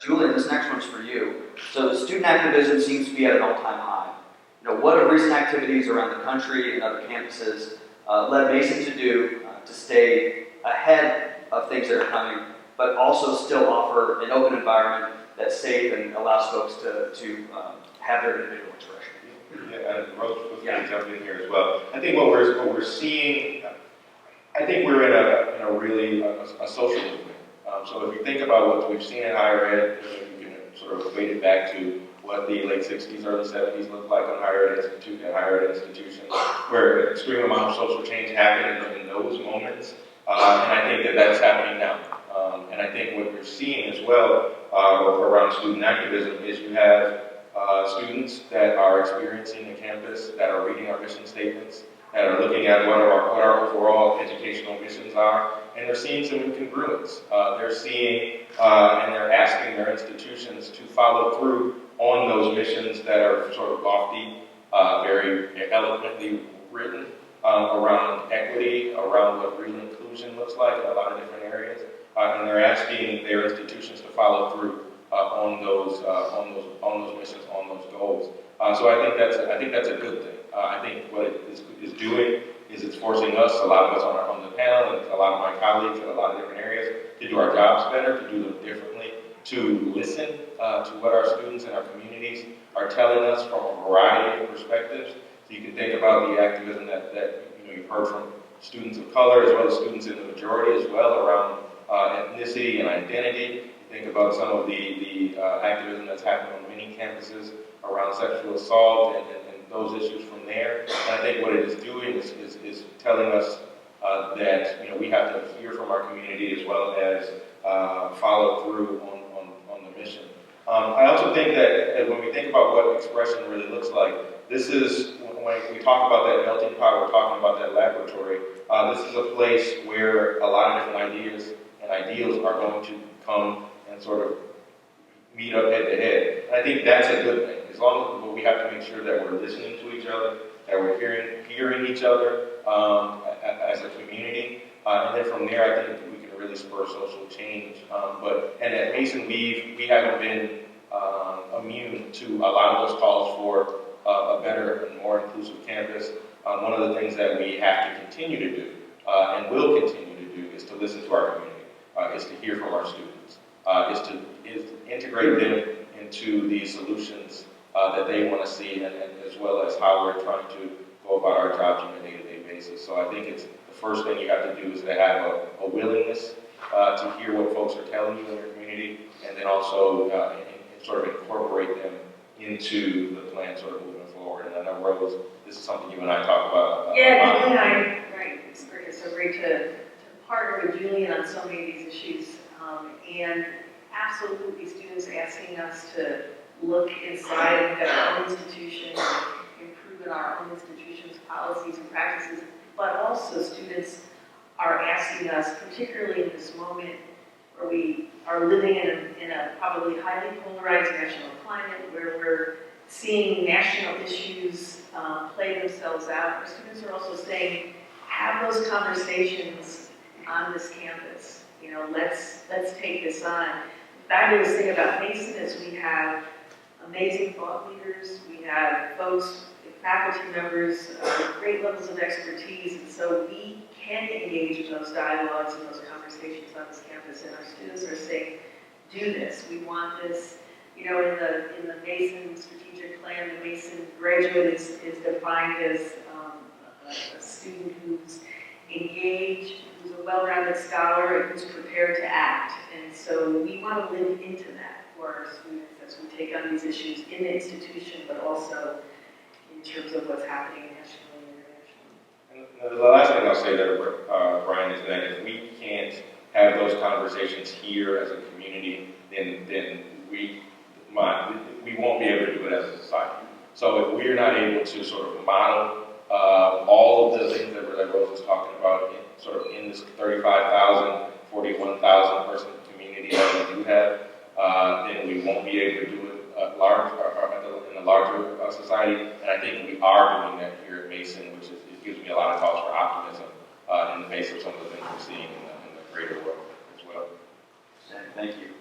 Julian, this next one's for you. So the student activism seems to be at an all-time high. What have recent activities around the country and other campuses led Mason to do to stay ahead of things that are coming, but also still offer an open environment that's safe and allows folks to have their individual expression? Yeah, and Rose was going to jump in here as well. I think what we're seeing, I think we're in a really a social movement. So if you think about what we've seen in higher ed, you can sort of equate it back to what the late 60s, early 70s looked like on higher ed institutions, where an extreme amount of social change happened in those moments. And I think that that's happening now. And I think what you're seeing as well around student activism is you have students that are experiencing the campus, that are reading our mission statements, that are looking at what our overall educational missions are, and they're seeing some incongruence. They're seeing and they're asking their institutions to follow through on those missions that are sort of lofty, very eloquently written around equity, around what real inclusion looks like in a lot of different areas, and they're asking their institutions to follow through on those missions, on those goals. So I think that's a good thing. I think what it is doing is it's forcing us, a lot of us on the panel, and a lot of my colleagues in a lot of different areas, to do our jobs better, to do them differently, to listen to what our students and our communities are telling us from a variety of perspectives. So you can think about the activism that you've heard from students of color as well as students in the majority as well around ethnicity and identity. You think about some of the activism that's happening on many campuses around sexual assault and those issues from there. And I think what it is doing is telling us that we have to hear from our community as well as follow through on the mission. I also think that when we think about what expression really looks like, this is, when we talk about that melting pot, we're talking about that laboratory, this is a place where a lot of different ideas and ideals are going to come and sort of meet up head to head. And I think that's a good thing. As long as we have to make sure that we're listening to each other, that we're hearing each other as a community, and then from there I think we can really spur social change. And at Mason we haven't been immune to a lot of those calls for a better and more inclusive campus. One of the things that we have to continue to do and will continue to do is to listen to our community, is to hear from our students, is to integrate them into the solutions that they want to see, and as well as how we're trying to go about our jobs on a day-to-day basis. So I think it's the first thing you have to do is to have a willingness to hear what folks are telling you in your community, and then also sort of incorporate them into the plan sort of moving forward. And I know, Rose, this is something you and I talk about. Right. It's so great to partner with Julian on so many of these issues. And absolutely students asking us to look inside at our own institution, improve in our own institution's policies and practices, but also students are asking us, particularly in this moment where we are living in a probably highly polarized national climate, where we're seeing national issues play themselves out. Our students are also saying, have those conversations on this campus. Let's take this on. The fabulous thing about Mason is we have amazing thought leaders. We have folks, faculty members, great levels of expertise, and so we can engage in those dialogues and those conversations on this campus. And our students are saying, "Do this. We want this." In the Mason strategic plan, the Mason graduate is defined as a student who's engaged, who's a well-rounded scholar, and who's prepared to act. And so we want to live into that for our students as we take on these issues in the institution, but also in terms of what's happening nationally and internationally. And the last thing I'll say there, Brian, is that if we can't have those conversations here as a community, then we won't be able to do it as a society. So if we're not able to sort of model all of the things that Rose was talking about in this 35,000, 41,000 person community that we do have, then we won't be able to do it in a larger society. And I think we are doing that here at Mason, which it gives me a lot of cause for optimism in the face of some of the things we're seeing in the greater world as well. Thank you.